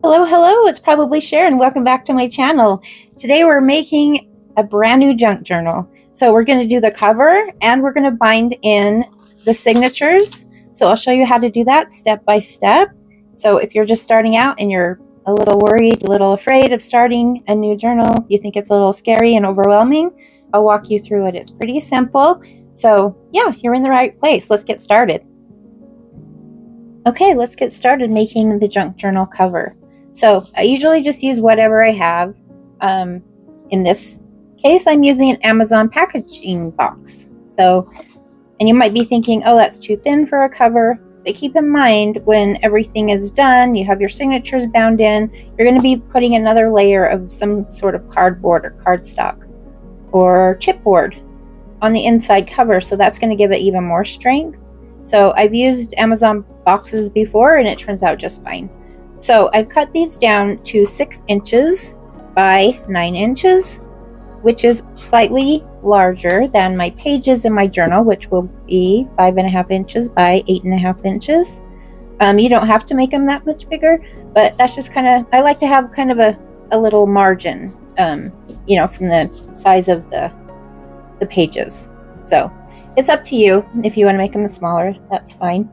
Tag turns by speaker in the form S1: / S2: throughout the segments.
S1: Hello, hello, it's probably Sharon. Welcome back to my channel. Today we're making a brand new junk journal. So we're going to do the cover and we're going to bind in the signatures. So I'll show you how to do that step by step. So if you're just starting out and you're a little worried, a little afraid of starting a new journal, you think it's a little scary and overwhelming, I'll walk you through it. It's pretty simple. So yeah, you're in the right place. Let's get started. Okay, let's get started making the junk journal cover. So I usually just use whatever I have. In this case, I'm using an Amazon packaging box. So, and you might be thinking, oh, that's too thin for a cover. But keep in mind, when everything is done, you have your signatures bound in, you're going to be putting another layer of some sort of cardboard or cardstock or chipboard on the inside cover. So that's going to give it even more strength. So I've used Amazon boxes before and it turns out just fine. So I've cut these down to 6 inches by 9 inches, which is slightly larger than my pages in my journal, which will be 5.5 inches by 8.5 inches. You don't have to make them that much bigger, but that's just kind of, I like to have kind of a little margin, you know, from the size of the pages. So it's up to you. If you want to make them smaller, that's fine.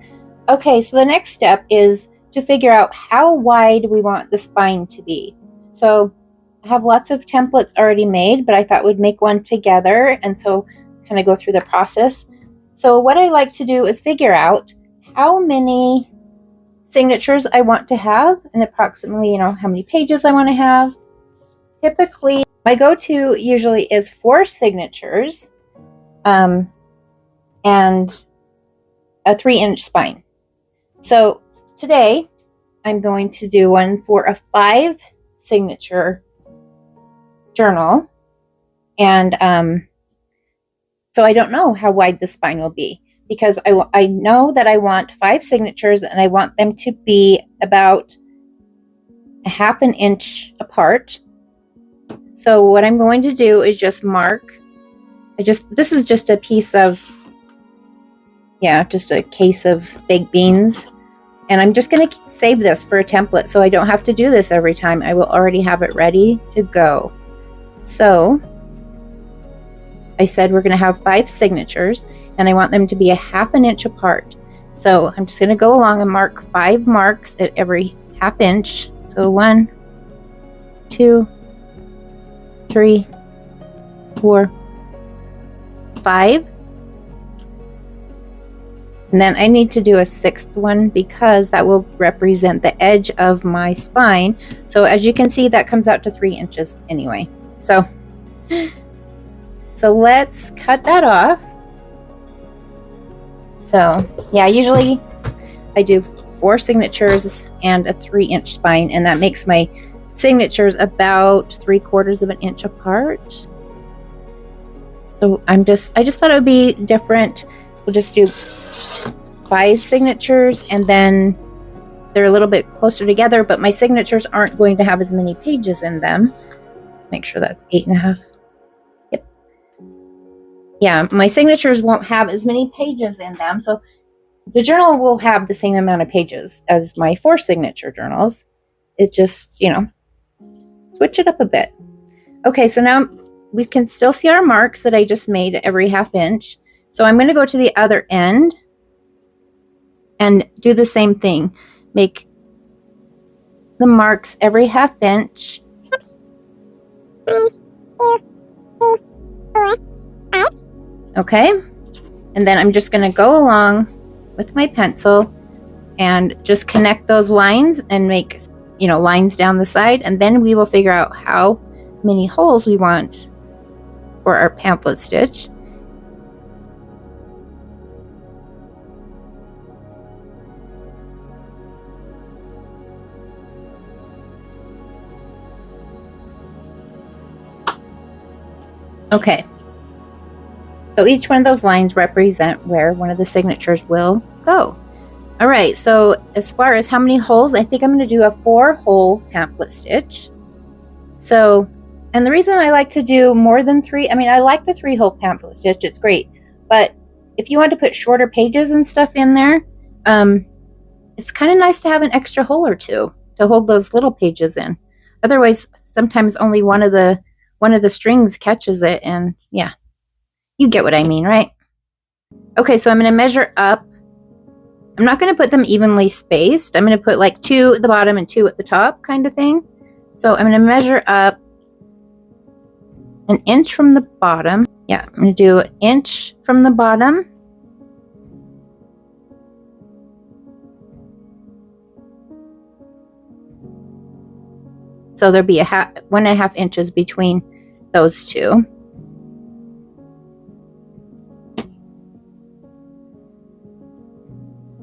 S1: Okay, so the next step is to figure out how wide we want the spine to be. So I have lots of templates already made, but I thought we'd make one together and so kind of go through the process. So what I like to do is figure out how many signatures I want to have and approximately, you know, how many pages I want to have. Typically, my go-to usually is 4 signatures and a 3-inch spine. So today, I'm going to do one for a 5 signature journal. And so I don't know how wide the spine will be because I know that I want 5 signatures and I want them to be about a 1/2 inch apart. So what I'm going to do is just mark. This is just a piece of, yeah, just a case of baked beans. And I'm just going to save this for a template so I don't have to do this every time. I will already have it ready to go. So I said we're going to have 5 signatures and I want them to be a 1/2 inch apart. So I'm just going to go along and mark 5 marks at every 1/2 inch. So 1, 2, 3, 4, 5. And then I need to do a 6th one because that will represent the edge of my spine. So as you can see, that comes out to 3 inches anyway. So let's cut that off. So yeah, usually I do 4 signatures and a 3-inch spine, and that makes my signatures about 3/4 of an inch apart. So I just thought it would be different. We'll just do 5 signatures and then they're a little bit closer together, but my signatures aren't going to have as many pages in them. Let's make sure that's 8.5. Yep. Yeah, my signatures won't have as many pages in them. So the journal will have the same amount of pages as my 4 signature journals. It just, you know, switch it up a bit. Okay, so now we can still see our marks that I just made every 1/2 inch. So I'm going to go to the other end and do the same thing. Make the marks every 1/2 inch. Okay. And then I'm just going to go along with my pencil and just connect those lines and make, you know, lines down the side. And then we will figure out how many holes we want for our pamphlet stitch. Okay, so each one of those lines represent where one of the signatures will go. All right, so as far as how many holes, I think I'm going to do a 4-hole pamphlet stitch. So, and the reason I like to do more than 3, I mean, I like the 3-hole pamphlet stitch, it's great. But if you want to put shorter pages and stuff in there, it's kind of nice to have an extra hole or two. to hold those little pages in. Otherwise, sometimes only one of the strings catches it, and yeah, you get what I mean, right? Okay, so I'm going to measure up. I'm not going to put them evenly spaced. I'm going to put like 2 at the bottom and 2 at the top kind of thing. So I'm going to measure up 1 inch from the bottom. Yeah, I'm going to do 1 inch from the bottom. So there'll be 1.5 inches between those two.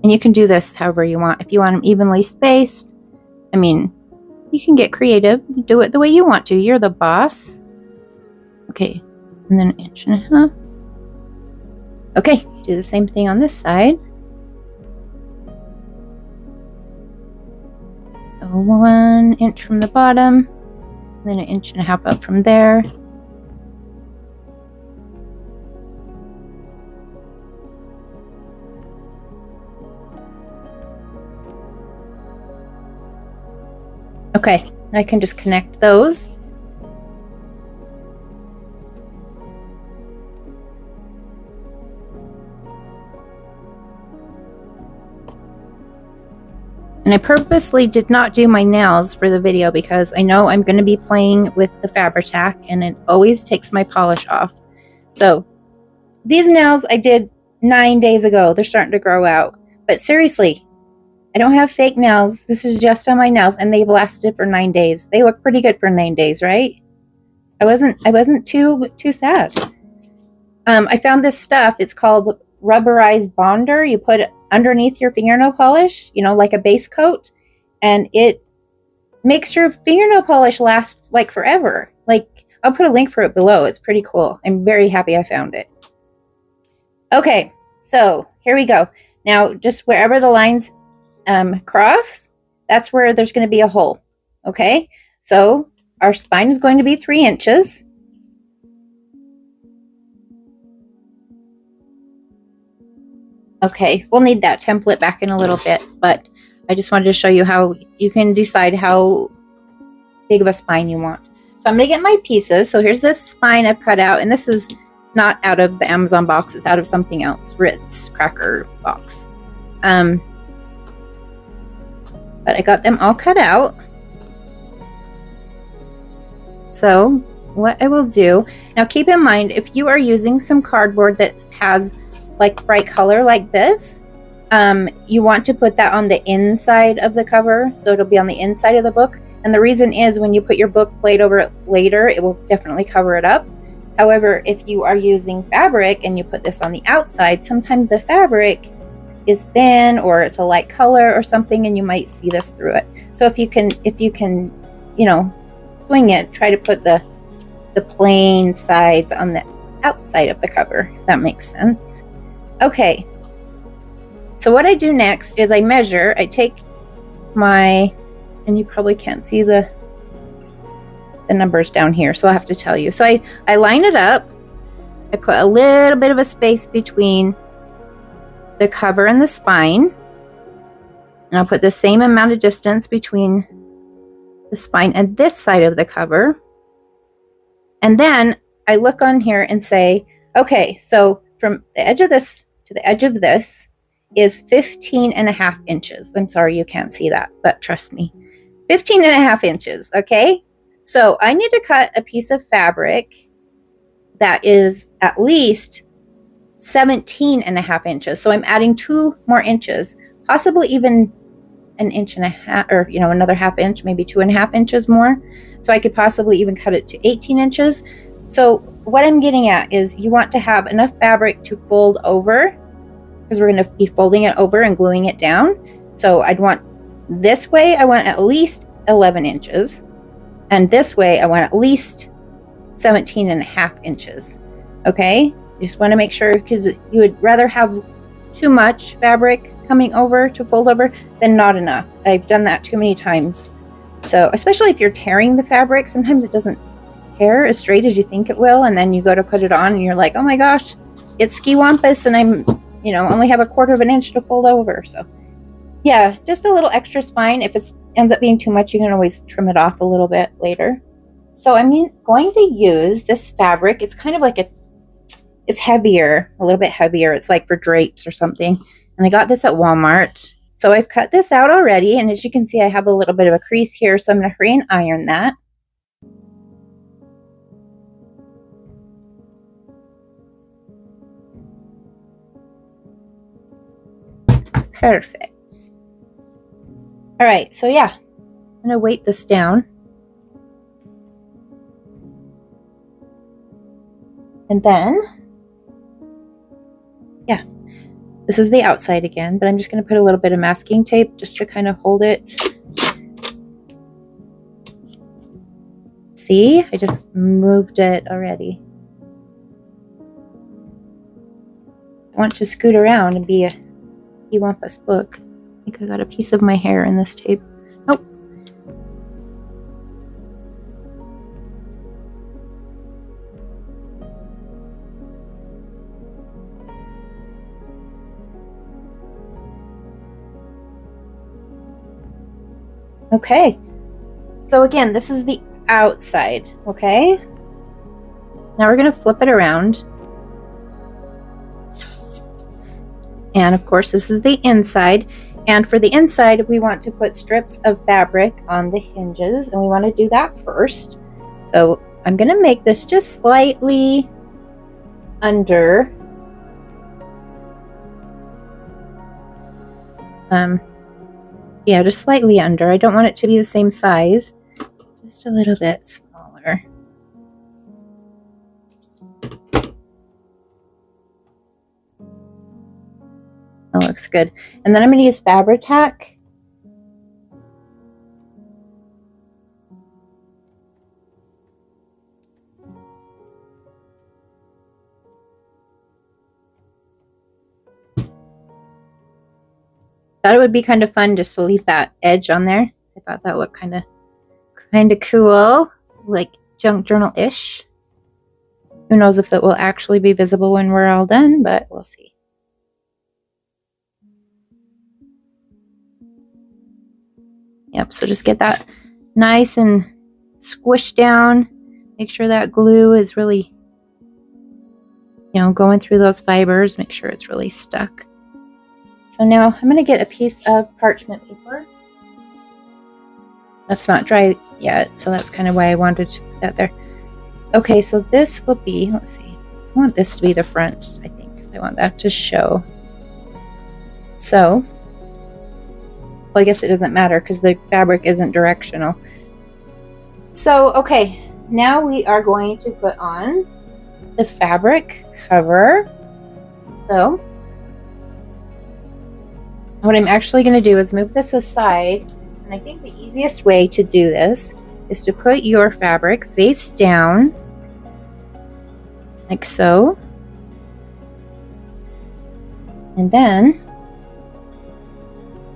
S1: And you can do this however you want. If you want them evenly spaced, I mean, you can get creative. Do it the way you want to. You're the boss. Okay, and then 1.5 inches. Okay, do the same thing on this side. So 1 inch from the bottom, and then 1.5 inches up from there. Okay, I can just connect those. And I purposely did not do my nails for the video because I know I'm going to be playing with the Fabri-Tac and it always takes my polish off. So these nails I did 9 days ago. They're starting to grow out. But seriously, I don't have fake nails. This is just on my nails and they've lasted for 9 days. They look pretty good for 9 days, right? I wasn't too sad. I found this stuff. It's called rubberized bonder. You put it underneath your fingernail polish, you know, like a base coat, and it makes your fingernail polish last like forever. Like, I'll put a link for it below. It's pretty cool. I'm very happy I found it. Okay, so here we go. Now, just wherever the lines cross, that's where there's going to be a hole. Okay, so our spine is going to be 3 inches. Okay, we'll need that template back in a little bit, but I just wanted to show you how you can decide how big of a spine you want. So I'm going to get my pieces. So here's this spine I've cut out, and this is not out of the Amazon box. It's out of something else, Ritz cracker box. But I got them all cut out. So what I will do, now keep in mind, if you are using some cardboard that has like bright color like this, you want to put that on the inside of the cover, so it'll be on the inside of the book. And the reason is when you put your book plate over it later, it will definitely cover it up. However, if you are using fabric and you put this on the outside, sometimes the fabric is thin or it's a light color or something, and you might see this through it. So if you can, you know, swing it, try to put the plain sides on the outside of the cover, if that makes sense. Okay, so what I do next is I measure. I take my, and you probably can't see the numbers down here, so I have to tell you. So I line it up. I put a little bit of a space between the cover and the spine, and I'll put the same amount of distance between the spine and this side of the cover. And then I look on here and say, okay, so from the edge of this to the edge of this is 15.5 inches. I'm sorry you can't see that, but trust me, 15.5 inches. Okay, so I need to cut a piece of fabric that is at least 17.5 inches. So I'm adding 2 more inches, possibly even 1.5 inches, or you know, another 1/2 inch, maybe 2.5 inches more. So I could possibly even cut it to 18 inches. So what I'm getting at is you want to have enough fabric to fold over, because we're going to be folding it over and gluing it down. So I'd want this way, I want at least 11 inches. And this way, I want at least 17.5 inches. Okay? You just want to make sure, because you would rather have too much fabric coming over to fold over than not enough. I've done that too many times. So especially if you're tearing the fabric, sometimes it doesn't tear as straight as you think it will, and then you go to put it on and you're like, oh my gosh, it's ski-wampus and I'm, you know, only have 1/4 of an inch to fold over. So yeah, just a little extra spine. If ends up being too much, you can always trim it off a little bit later. So I'm going to use this fabric. It's kind of like it's heavier, a little bit heavier. It's like for drapes or something. And I got this at Walmart. So I've cut this out already. And as you can see, I have a little bit of a crease here. So I'm going to hurry and iron that. Perfect. All right, so yeah, I'm going to weight this down. And then, yeah, this is the outside again, but I'm just going to put a little bit of masking tape just to kind of hold it. See, I just moved it already. I want to scoot around and be a skiwampus book. I think I got a piece of my hair in this tape. Oh. Okay. So again, this is the outside, okay? Now we're going to flip it around. And of course, this is the inside. And for the inside, we want to put strips of fabric on the hinges, and we want to do that first. So I'm going to make this just slightly under. Yeah, just slightly under. I don't want it to be the same size. Just a little bit smaller. That looks good. And then I'm going to use Fabri-Tac. Thought it would be kind of fun just to leave that edge on there. I thought that looked kind of cool, like junk journal-ish. Who knows if it will actually be visible when we're all done, but we'll see. Yep, so just get that nice and squished down. Make sure that glue is really, going through those fibers. Make sure it's really stuck. So now I'm going to get a piece of parchment paper. That's not dry yet, so that's kind of why I wanted to put that there. Okay, so this will be, let's see, I want this to be the front, I think, because I want that to show. So, well, I guess it doesn't matter because the fabric isn't directional. So, okay, now we are going to put on the fabric cover. So, what I'm actually going to do is move this aside, and I think the easiest way to do this is to put your fabric face down, like so, and then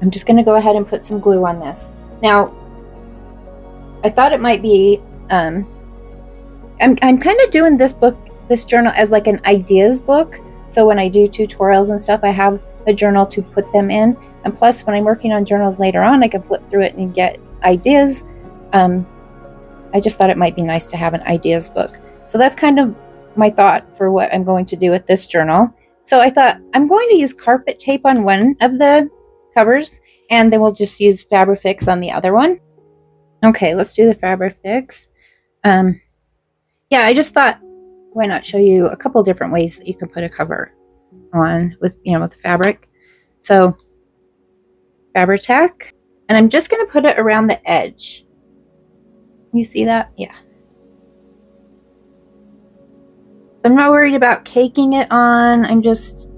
S1: I'm just going to go ahead and put some glue on this. Now, I thought it might be, I'm kind of doing this journal as like an ideas book, so when I do tutorials and stuff, I have a journal to put them in, and plus when I'm working on journals later on, I can flip through it and get ideas. I just thought it might be nice to have an ideas book. So that's kind of my thought for what I'm going to do with this journal. So I thought I'm going to use carpet tape on one of the covers, and then we'll just use Fabri-Fix on the other one. Okay, let's do the Fabri-Fix. Yeah, I just thought, why not show you a couple different ways that you can put a cover on with, with the fabric. So Fabri-Tac, and I'm just going to put it around the edge. You see that? Yeah. I'm not worried about caking it on. I'm just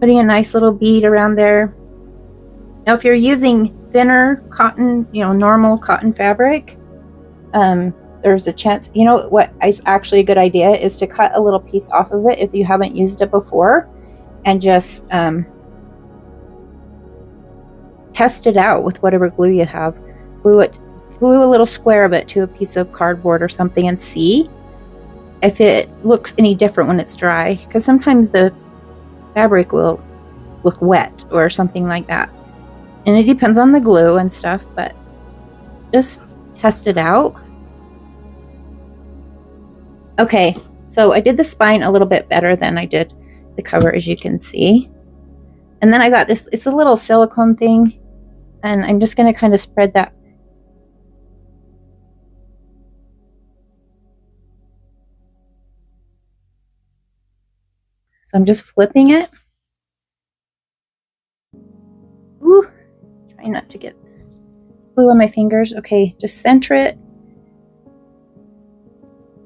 S1: putting a nice little bead around there. Now, if you're using thinner cotton, normal cotton fabric, there's a chance, what is actually a good idea is to cut a little piece off of it if you haven't used it before, and just test it out with whatever glue you have. Glue a little square of it to a piece of cardboard or something and see if it looks any different when it's dry, because sometimes the fabric will look wet or something like that. And it depends on the glue and stuff, but just test it out. Okay, so I did the spine a little bit better than I did the cover, as you can see. And then I got this, it's a little silicone thing, and I'm just going to kind of spread that. So I'm just flipping it. Ooh, try not to get glue on my fingers. Okay, just center it.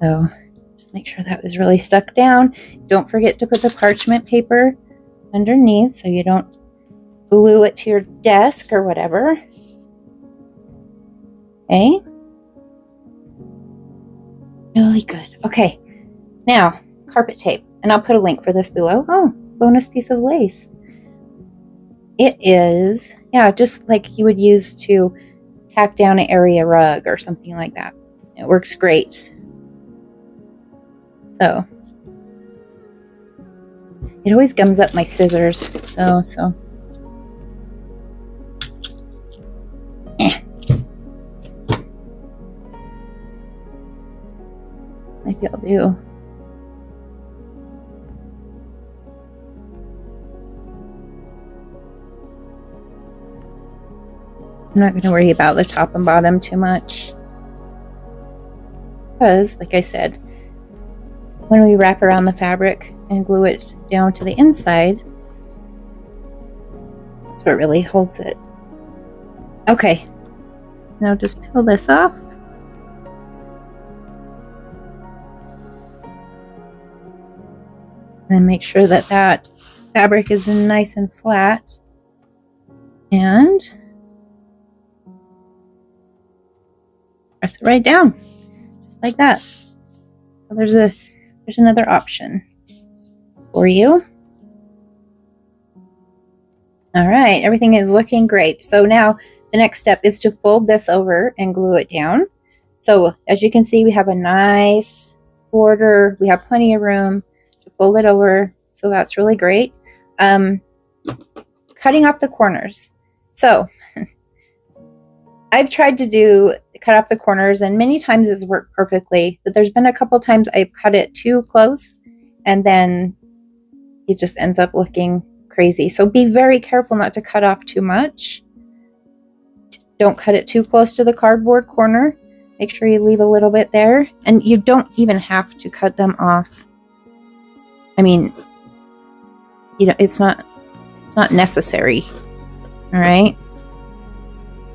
S1: So just make sure that is really stuck down. Don't forget to put the parchment paper underneath so you don't glue it to your desk or whatever. Okay. Really good. Okay. Now, carpet tape. And I'll put a link for this below. Oh, bonus piece of lace. It is, yeah, just like you would use to tack down an area rug or something like that. It works great. So, it always gums up my scissors, though, so. Maybe I'll do. I'm not going to worry about the top and bottom too much. Because, like I said, when we wrap around the fabric and glue it down to the inside, that's what really holds it. Okay, now just peel this off. And then make sure that that fabric is nice and flat. And press it right down, just like that. So there's another option for you. All right, everything is looking great. So now the next step is to fold this over and glue it down. So as you can see, we have a nice border. We have plenty of room to fold it over. So that's really great. Cutting off the corners. So I've tried to cut off the corners, and many times it's worked perfectly, but there's been a couple times I've cut it too close and then it just ends up looking crazy. So be very careful not to cut off too much. Don't cut it too close to the cardboard corner. Make sure you leave a little bit there, and you don't even have to cut them off. I mean, you know, it's not necessary. All right.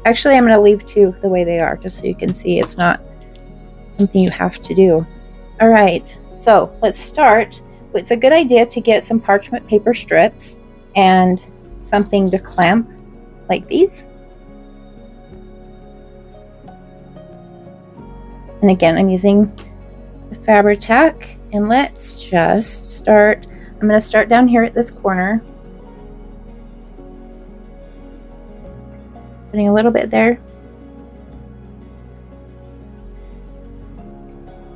S1: Actually, I'm going to leave two the way they are, just so you can see it's not something you have to do. All right, so let's start. It's a good idea to get some parchment paper strips and something to clamp like these. And again, I'm using the Fabri-Tac, and let's just start. I'm going to start down here at this corner. Putting a little bit there.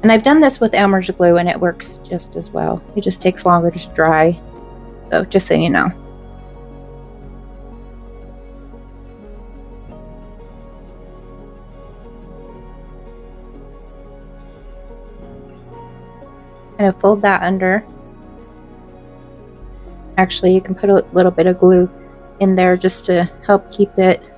S1: And I've done this with Elmer's glue and it works just as well. It just takes longer to dry. So just so you know. Kind of fold that under. Actually, you can put a little bit of glue in there just to help keep it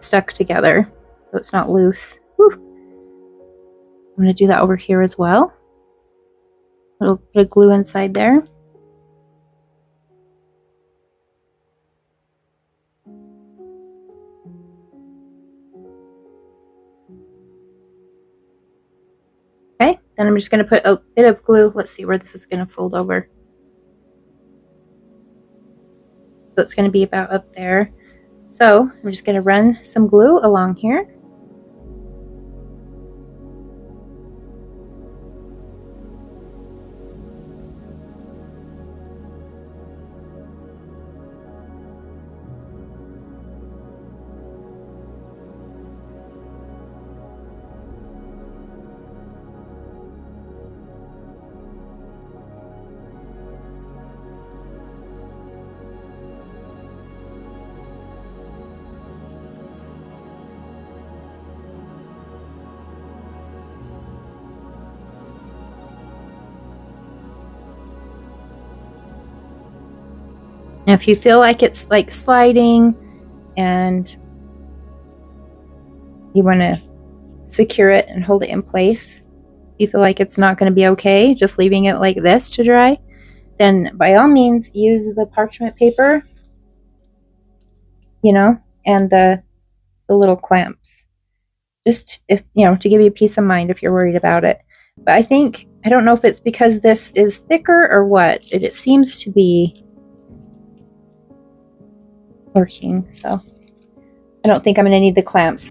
S1: stuck together so it's not loose. Whew. I'm going to do that over here as well. A little bit of glue inside there. Okay, then I'm just going to put a bit of glue. Let's see where this is going to fold over. So it's going to be about up there. So I'm just going to run some glue along here. Now, if you feel like it's like sliding and you want to secure it and hold it in place, you feel like it's not going to be okay just leaving it like this to dry, then by all means use the parchment paper, and the little clamps, just to give you peace of mind if you're worried about it. But I don't know if it's because this is thicker or what, it seems to be working, so I don't think I'm going to need the clamps.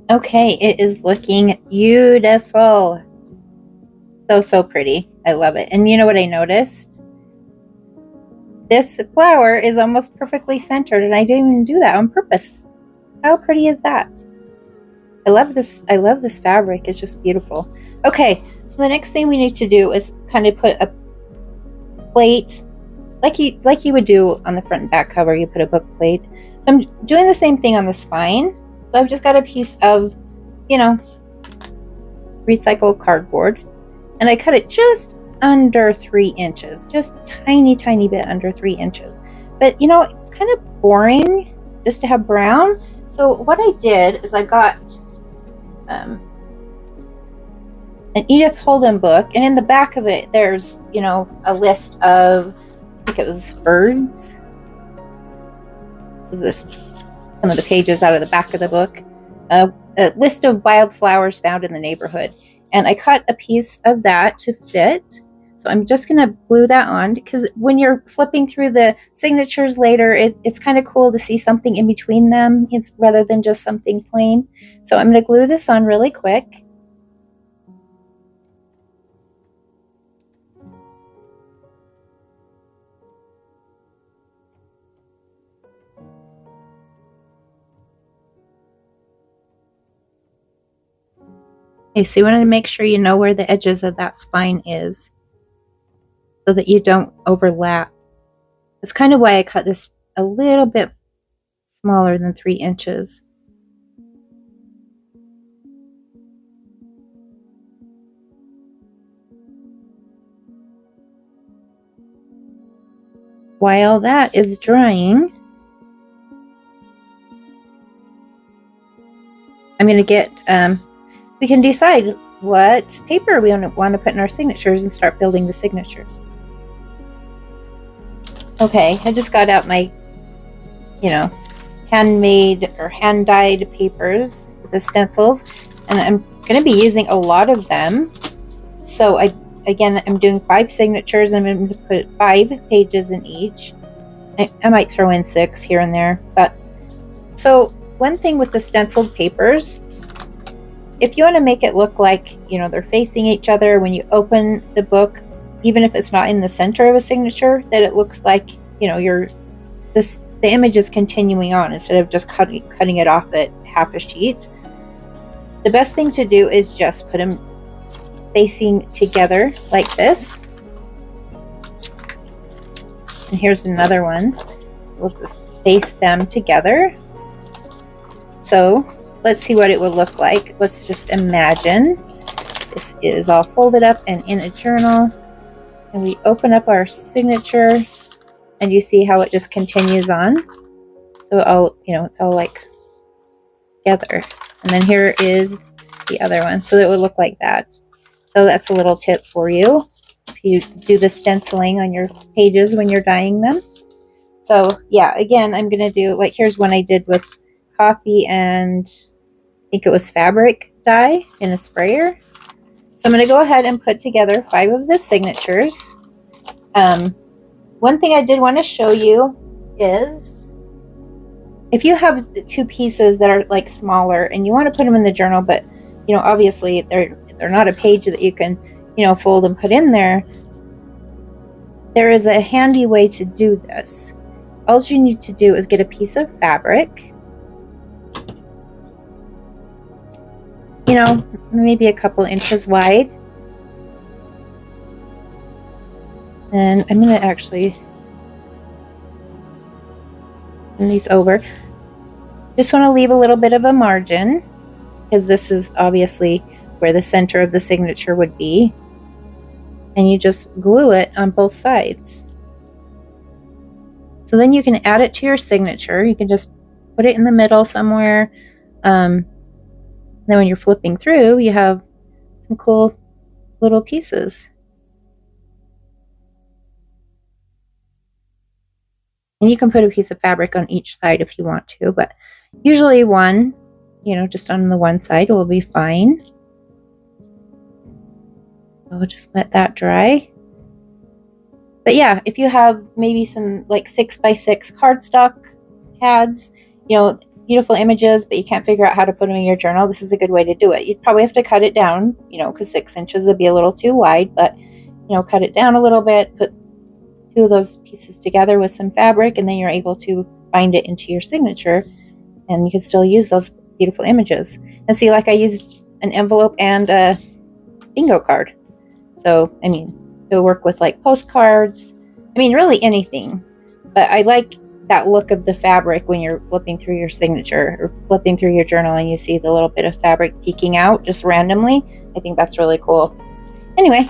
S1: Okay, it is looking beautiful. So pretty. I love it. And you know what I noticed? This flower is almost perfectly centered, and I didn't even do that on purpose. How pretty is that? I love this fabric. It's just beautiful. Okay, so the next thing we need to do is kind of put a plate like you would do on the front and back cover. You put a book plate. So I'm doing the same thing on the spine. So I've just got a piece of, recycled cardboard, and I cut it just under 3 inches, just tiny bit under 3 inches. But it's kind of boring just to have brown. So what I did is I got an Edith Holden book, and in the back of it there's a list of, I think it was birds. This is some of the pages out of the back of the book. A list of wildflowers found in the neighborhood, and I cut a piece of that to fit. So I'm just going to glue that on, because when you're flipping through the signatures later, it's kind of cool to see something in between them, rather than just something plain. So I'm going to glue this on really quick. Okay, so you want to make sure you know where the edges of that spine is, so that you don't overlap. That's kind of why I cut this a little bit smaller than 3 inches. While that is drying, I'm going to get, we can decide what paper we want to put in our signatures and start building the signatures. Okay, I just got out my, handmade or hand-dyed papers, the stencils, and I'm going to be using a lot of them. So I'm doing 5 signatures, and I'm going to put 5 pages in each. I might throw in 6 here and there. But so one thing with the stenciled papers, if you want to make it look like, they're facing each other when you open the book, even if it's not in the center of a signature, that it looks like, the image is continuing on instead of just cutting it off at half a sheet. The best thing to do is just put them facing together like this. And here's another one. So we'll just face them together. So let's see what it would look like. Let's just imagine this is all folded up and in a journal, and we open up our signature, and you see how it just continues on. So it's all like together. And then here is the other one. So it would look like that. So that's a little tip for you if you do the stenciling on your pages when you're dyeing them. So yeah, again, I'm going to do, here's one I did with coffee and I think it was fabric dye in a sprayer. So I'm going to go ahead and put together 5 of the signatures. One thing I did want to show you is, if you have 2 pieces that are smaller and you want to put them in the journal, but obviously they're not a page that you can fold and put in there, there is a handy way to do this. All you need to do is get a piece of fabric, maybe a couple inches wide. And I'm going to actually and these over. Just want to leave a little bit of a margin because this is obviously where the center of the signature would be. And you just glue it on both sides. So then you can add it to your signature. You can just put it in the middle somewhere. Then when you're flipping through, you have some cool little pieces. And you can put a piece of fabric on each side if you want to, but usually one, just on the one side will be fine. I'll just let that dry. But yeah, if you have maybe some like 6x6 cardstock pads, beautiful images, but you can't figure out how to put them in your journal, this is a good way to do it. You'd probably have to cut it down, because 6 inches would be a little too wide, but, cut it down a little bit, put 2 of those pieces together with some fabric, and then you're able to bind it into your signature, and you can still use those beautiful images. And see, like I used an envelope and a bingo card. So, it'll work with like postcards. Really anything. But I like that look of the fabric when you're flipping through your signature or flipping through your journal and you see the little bit of fabric peeking out just randomly. I think that's really cool. Anyway,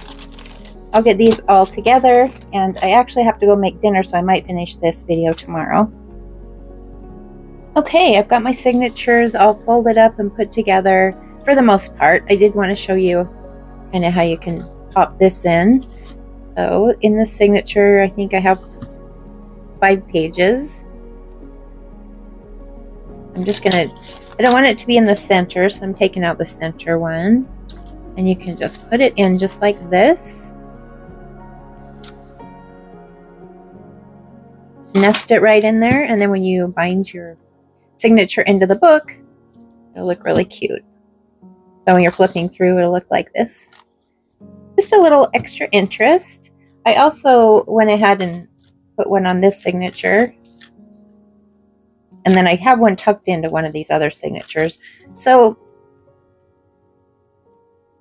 S1: I'll get these all together, and I actually have to go make dinner, so I might finish this video tomorrow. Okay, I've got my signatures all folded up and put together for the most part. I did want to show you kind of how you can pop this in. So in the signature, I think I have 5 pages. I don't want it to be in the center, so I'm taking out the center one. And you can just put it in just like this. Just nest it right in there, and then when you bind your signature into the book, it'll look really cute. So when you're flipping through, it'll look like this. Just a little extra interest. I also went ahead and put one on this signature. And then I have one tucked into one of these other signatures. So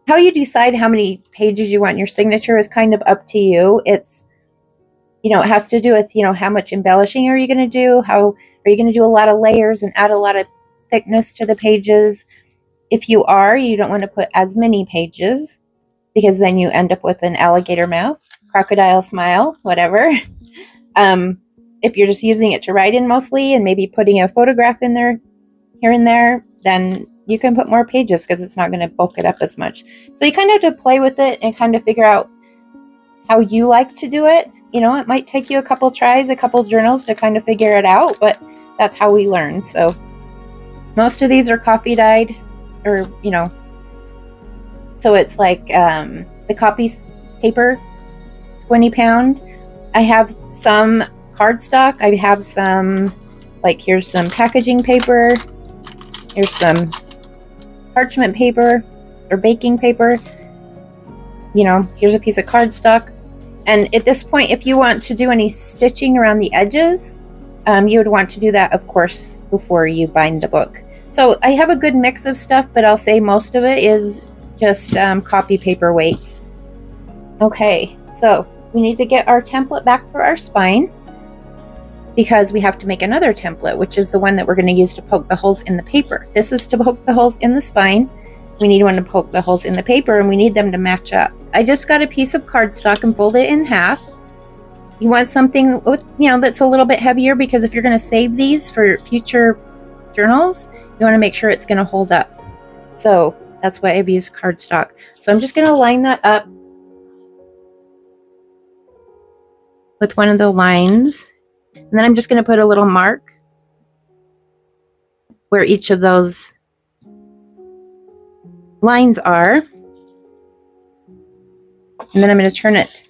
S1: how you decide how many pages you want in your signature is kind of up to you. It's, it has to do with, how much embellishing are you going to do? How are you going to do a lot of layers and add a lot of thickness to the pages? If you don't want to put as many pages, because then you end up with an alligator mouth, crocodile smile, whatever. If you're just using it to write in mostly and maybe putting a photograph in there here and there, then you can put more pages because it's not going to bulk it up as much. So you kind of have to play with it and kind of figure out how you like to do it. It might take you a couple tries, a couple journals to kind of figure it out, but that's how we learn. So most of these are coffee dyed, or, so it's like the copy paper, 20 pound. I have some cardstock. I have some, like, here's some packaging paper. Here's some parchment paper or baking paper. Here's a piece of cardstock. And at this point, if you want to do any stitching around the edges, you would want to do that, of course, before you bind the book. So I have a good mix of stuff, but I'll say most of it is just copy paper weight. Okay, so we need to get our template back for our spine because we have to make another template, which is the one that we're going to use to poke the holes in the paper. This is to poke the holes in the spine. We need one to poke the holes in the paper, and we need them to match up. I just got a piece of cardstock and fold it in half. You want something with, that's a little bit heavier, because if you're going to save these for future journals, you want to make sure it's going to hold up. So that's why I've used cardstock. So I'm just going to line that up with one of the lines. And then I'm just going to put a little mark where each of those lines are. And then I'm going to turn it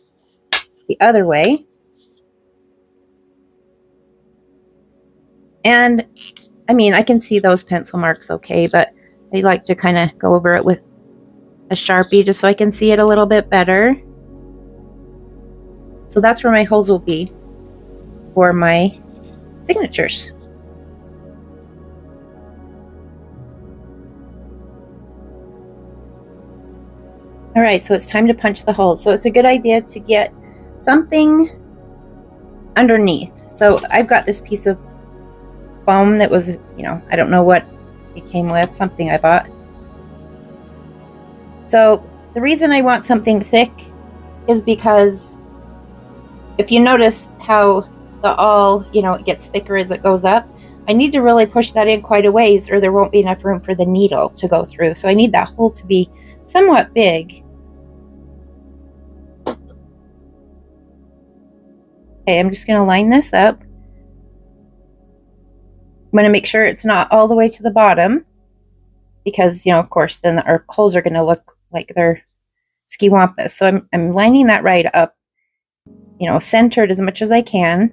S1: the other way. And I can see those pencil marks okay, but I like to kind of go over it with a Sharpie just so I can see it a little bit better. So that's where my holes will be for my signatures. All right, so it's time to punch the holes. So it's a good idea to get something underneath. So I've got this piece of foam that was, I don't know what it came with, something I bought. So the reason I want something thick is because if you notice how the awl, it gets thicker as it goes up, I need to really push that in quite a ways or there won't be enough room for the needle to go through. So I need that hole to be somewhat big. Okay, I'm just going to line this up. I'm going to make sure it's not all the way to the bottom because, of course, then our holes are going to look like they're skiwampus. So I'm lining that right up, centered as much as I can.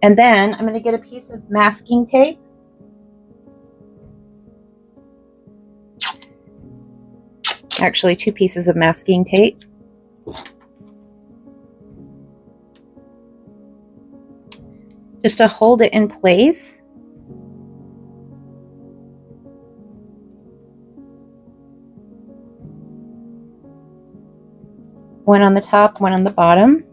S1: And then I'm going to get a piece of masking tape. Actually, 2 pieces of masking tape. Just to hold it in place. One on the top, one on the bottom.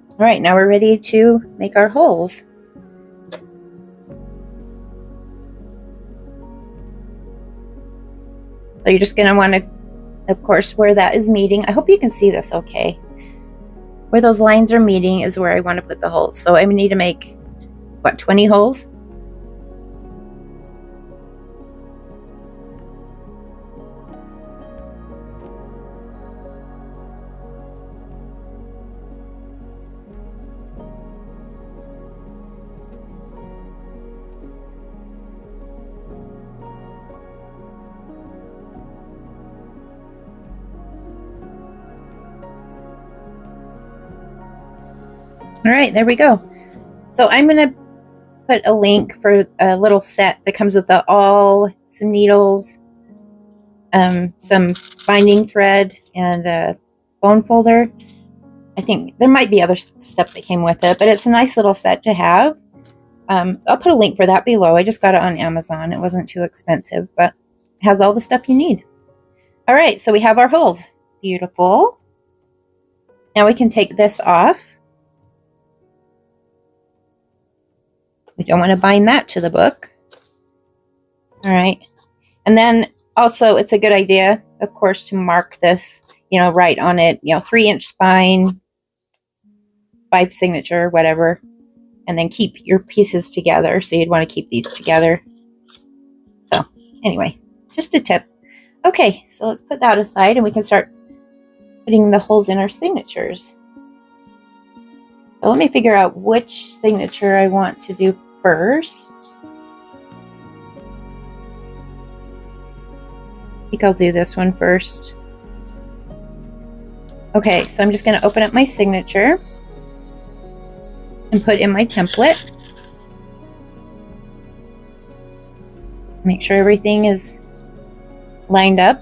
S1: All right, now we're ready to make our holes. So you're just going to want to, of course, where that is meeting. I hope you can see this okay. Where those lines are meeting is where I want to put the holes. So I need to make, 20 holes? All right, there we go. So I'm going to put a link for a little set that comes with the awl, some needles, some binding thread, and a bone folder. I think there might be other stuff that came with it, but it's a nice little set to have. I'll put a link for that below. I just got it on Amazon. It wasn't too expensive, but it has all the stuff you need. All right, so we have our holes. Beautiful. Now we can take this off. We don't want to bind that to the book. All right. And then also it's a good idea, of course, to mark this, right on it, 3-inch spine, 5 signature, whatever. And then keep your pieces together. So you'd want to keep these together. So anyway, just a tip. Okay, so let's put that aside and we can start putting the holes in our signatures. So let me figure out which signature I want to do first. I think I'll do this one first. Okay, so I'm just going to open up my signature and put in my template. Make sure everything is lined up.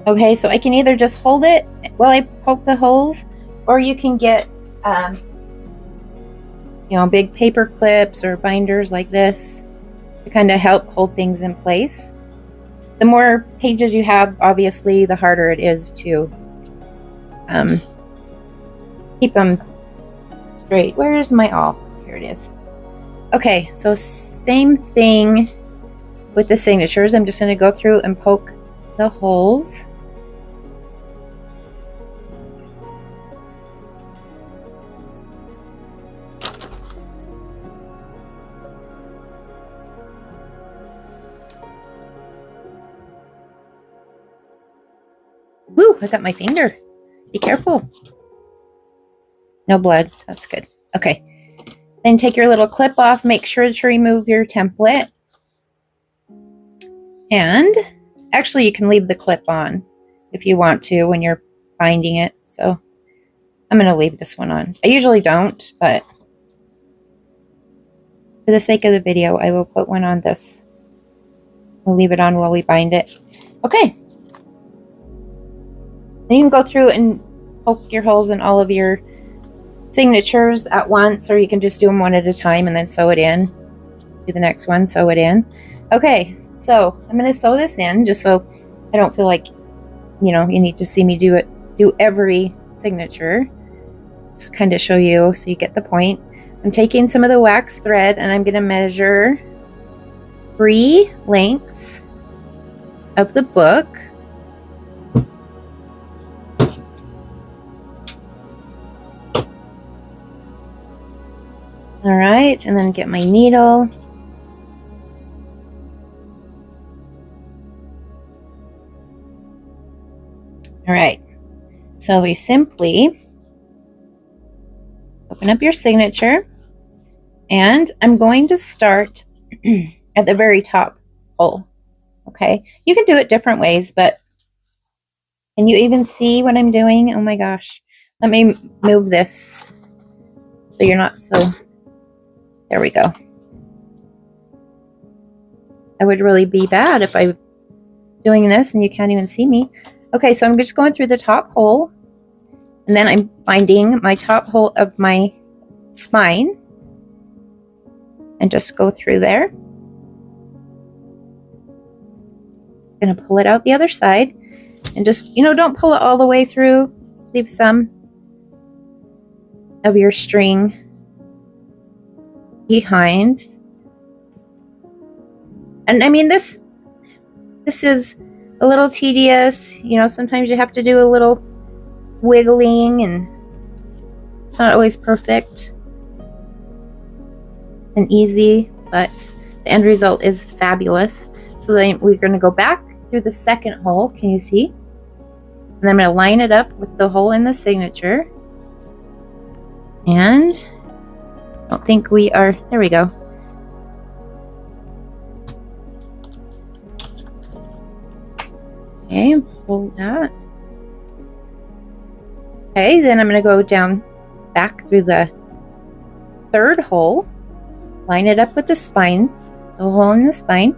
S1: Okay, so I can either just hold it while I poke the holes, or you can get, big paper clips or binders like this to kind of help hold things in place. The more pages you have, obviously, the harder it is to keep them straight. Where is my awl? Here it is. Okay, so same thing with the signatures. I'm just going to go through and poke the holes. Woo, I got my finger. Be careful. No blood. That's good. Okay. Then take your little clip off. Make sure to remove your template. And actually, you can leave the clip on if you want to when you're binding it. So I'm going to leave this one on. I usually don't, but for the sake of the video, I will put one on this. We'll leave it on while we bind it. Okay. Then you can go through and poke your holes in all of your signatures at once, or you can just do them one at a time and then sew it in. Do the next one, sew it in. Okay, so I'm going to sew this in just so I don't feel like you know, you need to see me do every signature. Just kind of show you so you get the point. I'm taking some of the wax thread and I'm going to measure 3 lengths of the book. All right, and then get my needle. All right, so we simply open up your signature, and I'm going to start at the very top hole. Okay, you can do it different ways, but can you even see what I'm doing? Oh my gosh, let me move this so you're not so, there we go. That would really be bad if I'm doing this and you can't even see me. Okay, so I'm just going through the top hole, and then I'm finding my top hole of my spine and just go through there. I'm going to pull it out the other side and just, you know, don't pull it all the way through. Leave some of your string behind. And I mean, this is a little tedious, you know, sometimes you have to do a little wiggling and it's not always perfect and easy, but the end result is fabulous. So then we're going to go back through the second hole. Can you see? And I'm going to line it up with the hole in the signature. And I don't think we are, there we go. Okay, pull that. Okay, then I'm going to go down back through the third hole, line it up with the spine, the hole in the spine,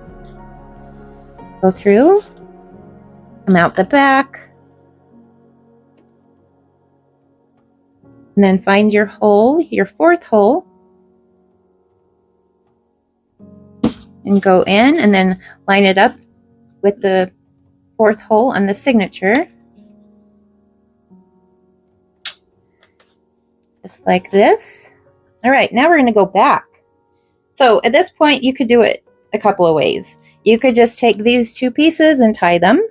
S1: go through, come out the back, and then find your hole, your fourth hole, and go in, and then line it up with the fourth hole on the signature. Just like this. All right, now we're going to go back. So at this point, you could do it a couple of ways. You could just take these 2 pieces and tie them,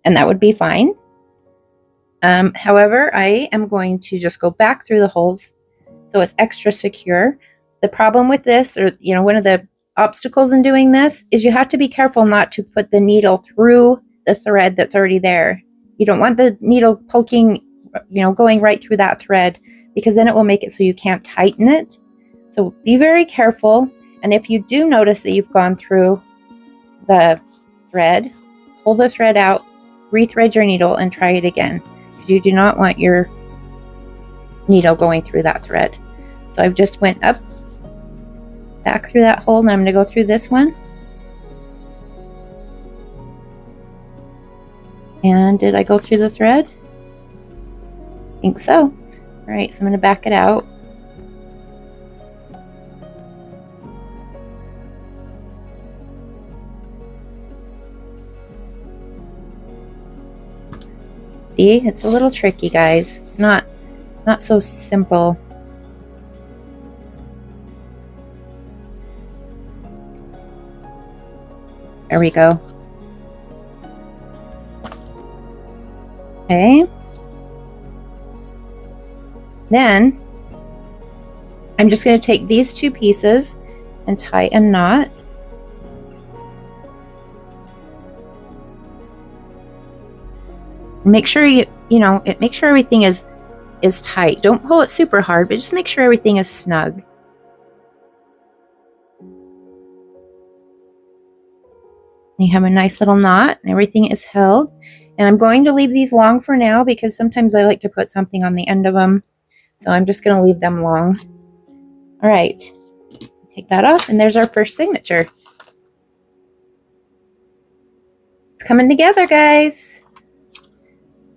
S1: and that would be fine. However, I am going to just go back through the holes so it's extra secure. The problem with this, or you know, one of the obstacles in doing this, is you have to be careful not to put the needle through the thread that's already there. You don't want the needle poking, you know, going right through that thread, because then it will make it so you can't tighten it. So be very careful. And if you do notice that you've gone through the thread, pull the thread out, rethread your needle, and try it again, because you do not want your needle going through that thread. So I've just went up, back through that hole, and I'm going to go through this one. And did I go through the thread? I think so. All right, so I'm going to back it out. See, it's a little tricky, guys. It's not so simple. There we go. Okay. Then I'm just going to take these 2 pieces and tie a knot. Make sure make sure everything is tight. Don't pull it super hard, but just make sure everything is snug. You have a nice little knot and everything is held. And I'm going to leave these long for now because sometimes I like to put something on the end of them. So I'm just going to leave them long. All right, take that off, and there's our first signature. It's coming together, guys.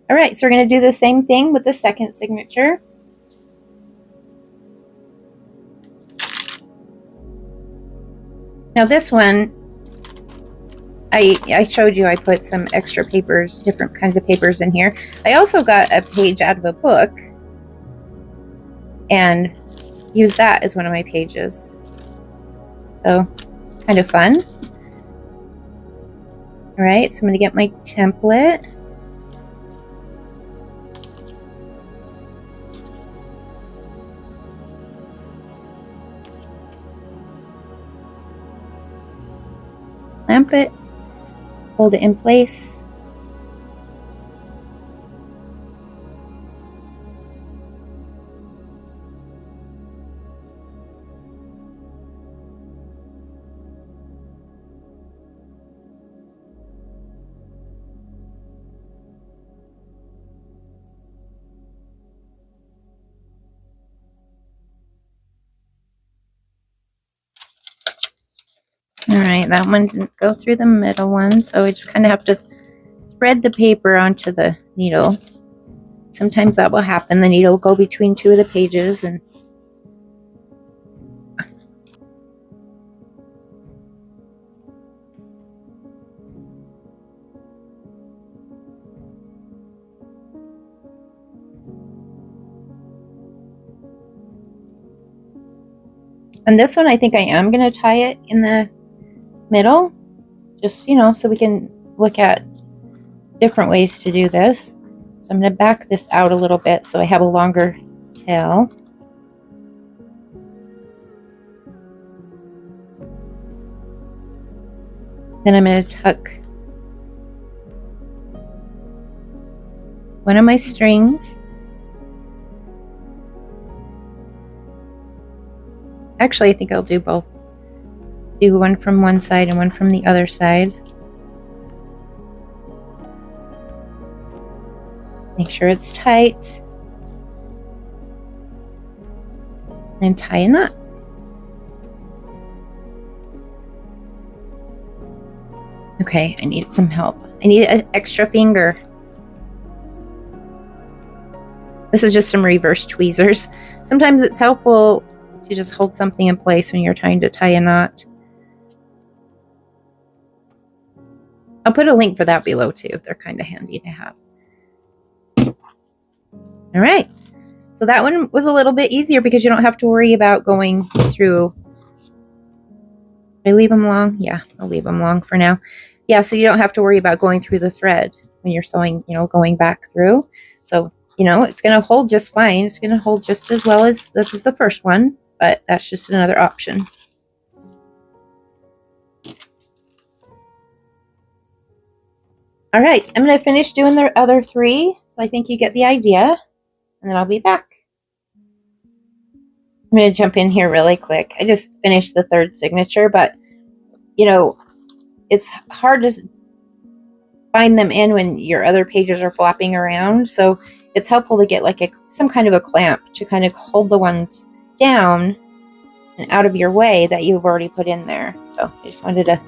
S1: All right, so we're going to do the same thing with the second signature. Now this one, I showed you I put some extra papers, different kinds of papers in here. I also got a page out of a book and used that as one of my pages. So kind of fun. All right, so I'm going to get my template. Clamp it, hold it in place. All right, that one didn't go through the middle one, so we just kind of have to thread the paper onto the needle. Sometimes that will happen. The needle will go between two of the pages, and this one I think I am going to tie it in the middle, just, you know, so we can look at different ways to do this. So I'm going to back this out a little bit so I have a longer tail. Then I'm going to tuck one of my strings. Actually, I think I'll do both. Do one from one side and one from the other side. Make sure it's tight. And tie a knot. Okay, I need some help. I need an extra finger. This is just some reverse tweezers. Sometimes it's helpful to just hold something in place when you're trying to tie a knot. I'll put a link for that below too. They're kind of handy to have. All right. So that one was a little bit easier because you don't have to worry about going through. I leave them long? Yeah, I'll leave them long for now. Yeah, so you don't have to worry about going through the thread when you're sewing, you know, going back through. So, you know, it's going to hold just fine. It's going to hold just as well as this is the first one, but that's just another option. All right, I'm going to finish doing the other three. So I think you get the idea, and then I'll be back. I'm going to jump in here really quick. I just finished the third signature, but, you know, it's hard to find them in when your other pages are flopping around. So it's helpful to get like some kind of a clamp to kind of hold the ones down and out of your way that you've already put in there. So I just wanted to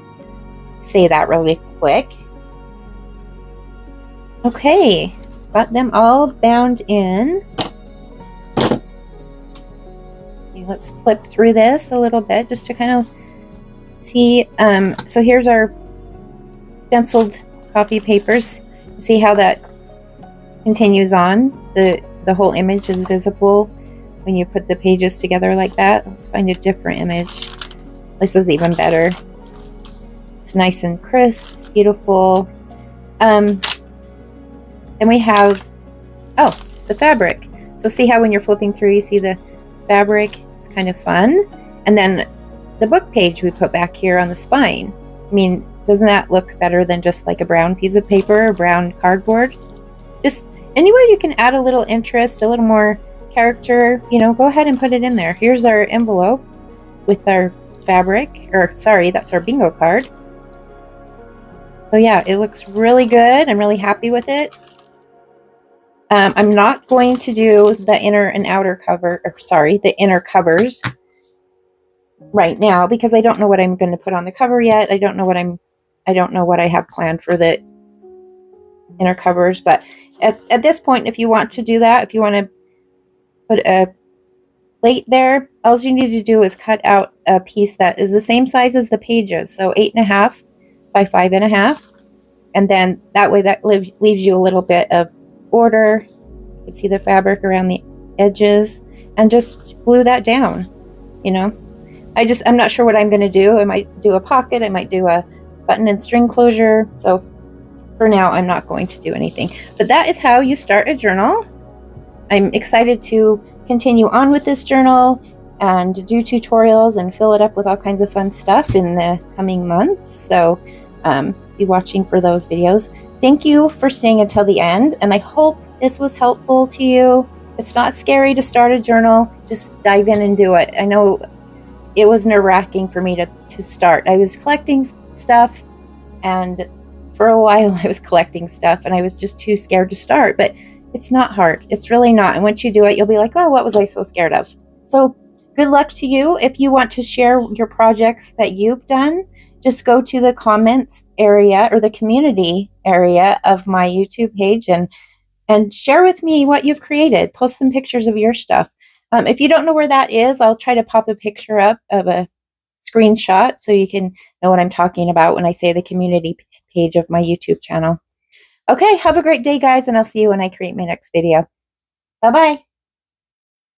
S1: say that really quick. Okay, got them all bound in. Okay, let's flip through this a little bit just to kind of see. So here's our stenciled copy papers. See how that continues on? The whole image is visible when you put the pages together like that. Let's find a different image. This is even better. It's nice and crisp, beautiful. Then we have, oh, the fabric. So see how when you're flipping through, you see the fabric? It's kind of fun. And then the book page we put back here on the spine. I mean, doesn't that look better than just like a brown piece of paper or brown cardboard? Just anywhere you can add a little interest, a little more character, you know, go ahead and put it in there. Here's our envelope with our fabric, or sorry, that's our bingo card. So yeah, it looks really good. I'm really happy with it. I'm not going to do the inner and outer cover, or sorry, the inner covers right now because I don't know what I'm going to put on the cover yet. I don't know what I have planned for the inner covers, but at this point, if you want to do that, if you want to put a plate there, all you need to do is cut out a piece that is the same size as the pages, so 8.5 by 5.5. And then that way that leaves you a little bit of border. You can see the fabric around the edges, and just glue that down. You know, I'm not sure what I'm going to do. I might do a pocket. I might do a button and string closure. So for now, I'm not going to do anything. But that is how you start a journal. I'm excited to continue on with this journal and do tutorials and fill it up with all kinds of fun stuff in the coming months. So be watching for those videos. Thank you for staying until the end, and I hope this was helpful to you. It's not scary to start a journal. Just dive in and do it. I know it was nerve-wracking for me to start. I was collecting stuff, and for a while I was collecting stuff, and I was just too scared to start. But it's not hard. It's really not. And once you do it, you'll be like, oh, what was I so scared of? So good luck to you. If you want to share your projects that you've done, just go to the comments area or the community area of my YouTube page and share with me what you've created. Post some pictures of your stuff. If you don't know where that is, I'll try to pop a picture up of a screenshot so you can know what I'm talking about when I say the community page of my YouTube channel. Okay, have a great day, guys, and I'll see you when I create my next video. Bye-bye.